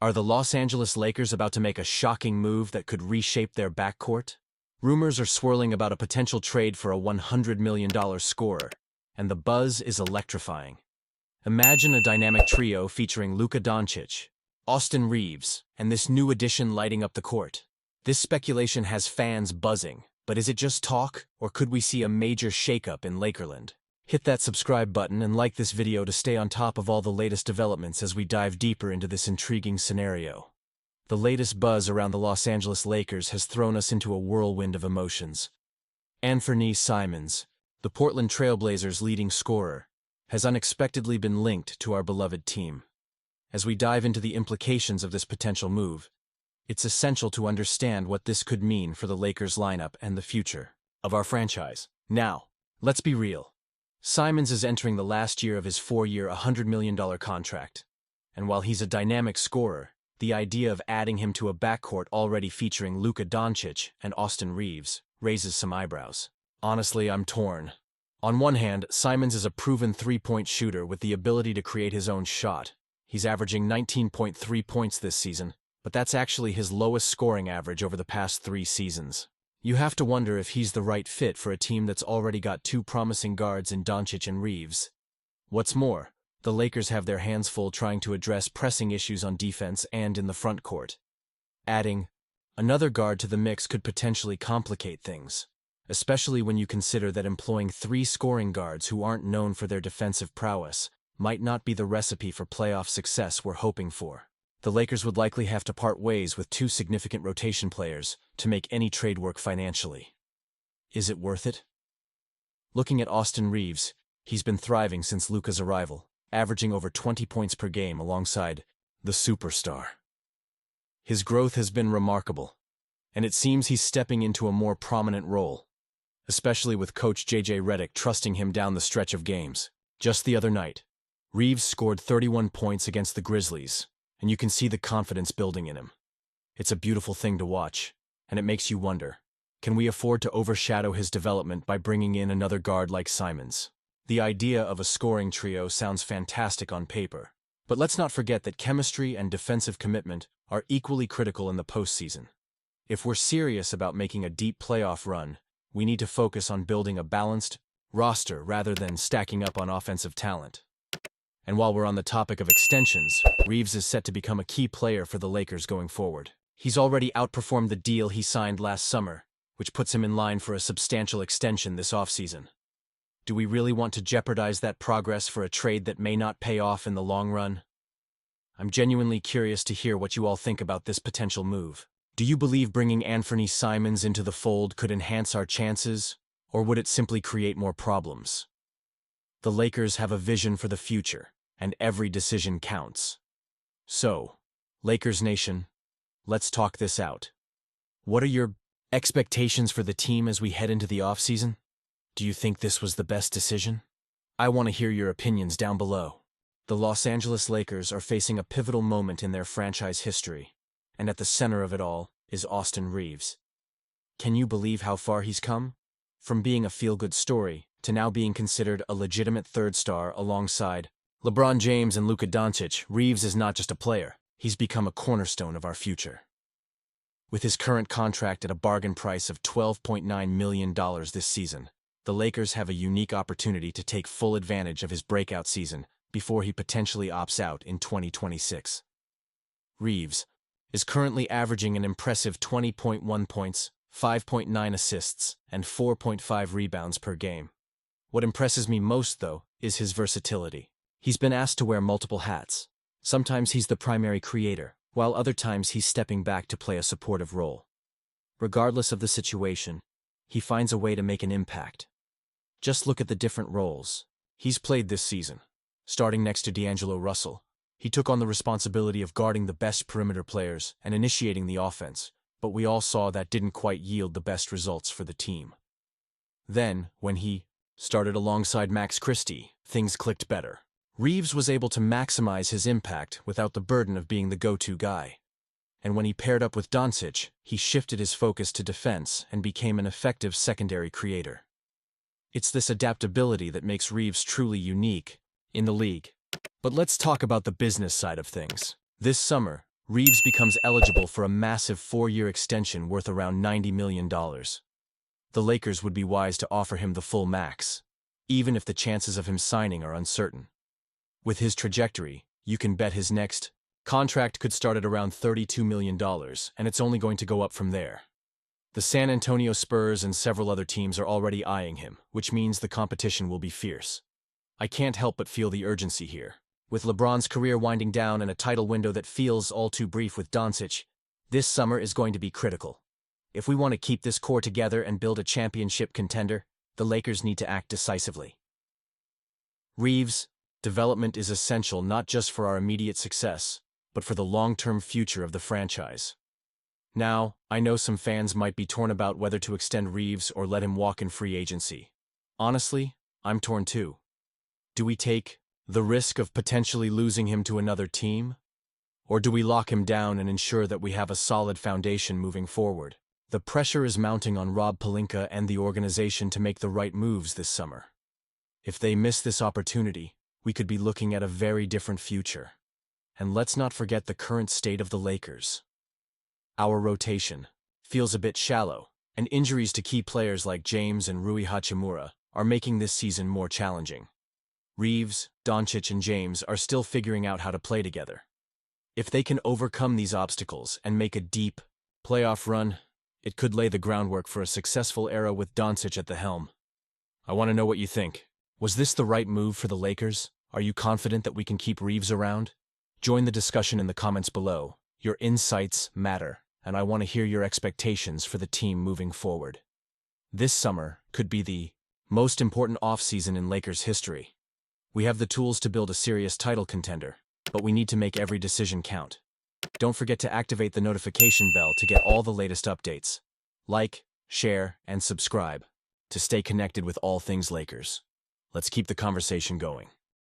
Are the Los Angeles Lakers about to make a shocking move that could reshape their backcourt? Rumors are swirling about a potential trade for a $100 million scorer, and the buzz is electrifying. Imagine a dynamic trio featuring Luka Doncic, Austin Reeves, and this new addition lighting up the court. This speculation has fans buzzing, but is it just talk, or could we see a major shakeup in Lakerland? Hit that subscribe button and like this video to stay on top of all the latest developments as we dive deeper into this intriguing scenario. The latest buzz around the Los Angeles Lakers has thrown us into a whirlwind of emotions. Anthony Simons, the Portland Trail Blazers' leading scorer, has unexpectedly been linked to our beloved team. As we dive into the implications of this potential move, it's essential to understand what this could mean for the Lakers lineup and the future of our franchise. Now, let's be real. Simons is entering the last year of his 4-year, $100 million contract. And while he's a dynamic scorer, the idea of adding him to a backcourt already featuring Luka Doncic and Austin Reeves raises some eyebrows. Honestly, I'm torn. On one hand, Simons is a proven three-point shooter with the ability to create his own shot. He's averaging 19.3 points this season, but that's actually his lowest scoring average over the past 3 seasons. You have to wonder if he's the right fit for a team that's already got 2 promising guards in Doncic and Reeves. What's more, the Lakers have their hands full trying to address pressing issues on defense and in the front court. Adding another guard to the mix could potentially complicate things, especially when you consider that employing 3 scoring guards who aren't known for their defensive prowess might not be the recipe for playoff success we're hoping for. The Lakers would likely have to part ways with 2 significant rotation players to make any trade work financially. Is it worth it? Looking at Austin Reeves, he's been thriving since Luka's arrival, averaging over 20 points per game alongside the superstar. His growth has been remarkable, and it seems he's stepping into a more prominent role, especially with coach J.J. Redick trusting him down the stretch of games. Just the other night, Reeves scored 31 points against the Grizzlies, and you can see the confidence building in him. It's a beautiful thing to watch, and it makes you wonder, can we afford to overshadow his development by bringing in another guard like Simons? The idea of a scoring trio sounds fantastic on paper, but let's not forget that chemistry and defensive commitment are equally critical in the postseason. If we're serious about making a deep playoff run, we need to focus on building a balanced roster rather than stacking up on offensive talent. And while we're on the topic of extensions, Reeves is set to become a key player for the Lakers going forward. He's already outperformed the deal he signed last summer, which puts him in line for a substantial extension this offseason. Do we really want to jeopardize that progress for a trade that may not pay off in the long run? I'm genuinely curious to hear what you all think about this potential move. Do you believe bringing Anthony Simons into the fold could enhance our chances, or would it simply create more problems? The Lakers have a vision for the future, and every decision counts. So, Lakers Nation, let's talk this out. What are your expectations for the team as we head into the offseason? Do you think this was the best decision? I want to hear your opinions down below. The Los Angeles Lakers are facing a pivotal moment in their franchise history, and at the center of it all is Austin Reeves. Can you believe how far he's come? From being a feel-good story to now being considered a legitimate third star alongside LeBron James and Luka Doncic, Reeves is not just a player, he's become a cornerstone of our future. With his current contract at a bargain price of $12.9 million this season, the Lakers have a unique opportunity to take full advantage of his breakout season before he potentially opts out in 2026. Reeves is currently averaging an impressive 20.1 points, 5.9 assists, and 4.5 rebounds per game. What impresses me most, though, is his versatility. He's been asked to wear multiple hats. Sometimes he's the primary creator, while other times he's stepping back to play a supportive role. Regardless of the situation, he finds a way to make an impact. Just look at the different roles he's played this season. Starting next to D'Angelo Russell, he took on the responsibility of guarding the best perimeter players and initiating the offense, but we all saw that didn't quite yield the best results for the team. Then, when he started alongside Max Christie, things clicked better. Reeves was able to maximize his impact without the burden of being the go-to guy. And when he paired up with Doncic, he shifted his focus to defense and became an effective secondary creator. It's this adaptability that makes Reeves truly unique in the league. But let's talk about the business side of things. This summer, Reeves becomes eligible for a massive 4-year extension worth around $90 million. The Lakers would be wise to offer him the full max, even if the chances of him signing are uncertain. With his trajectory, you can bet his next contract could start at around $32 million, and it's only going to go up from there. The San Antonio Spurs and several other teams are already eyeing him, which means the competition will be fierce. I can't help but feel the urgency here. With LeBron's career winding down and a title window that feels all too brief with Doncic, this summer is going to be critical. If we want to keep this core together and build a championship contender, the Lakers need to act decisively. Reeves' development is essential not just for our immediate success, but for the long-term future of the franchise. Now, I know some fans might be torn about whether to extend Reeves or let him walk in free agency. Honestly, I'm torn too. Do we take the risk of potentially losing him to another team? Or do we lock him down and ensure that we have a solid foundation moving forward? The pressure is mounting on Rob Pelinka and the organization to make the right moves this summer. If they miss this opportunity, we could be looking at a very different future. And let's not forget the current state of the Lakers. Our rotation feels a bit shallow, and injuries to key players like James and Rui Hachimura are making this season more challenging. Reeves, Doncic, and James are still figuring out how to play together. If they can overcome these obstacles and make a deep playoff run, it could lay the groundwork for a successful era with Doncic at the helm. I want to know what you think. Was this the right move for the Lakers? Are you confident that we can keep Reeves around? Join the discussion in the comments below. Your insights matter, and I want to hear your expectations for the team moving forward. This summer could be the most important offseason in Lakers history. We have the tools to build a serious title contender, but we need to make every decision count. Don't forget to activate the notification bell to get all the latest updates. Like, share, and subscribe to stay connected with all things Lakers. Let's keep the conversation going.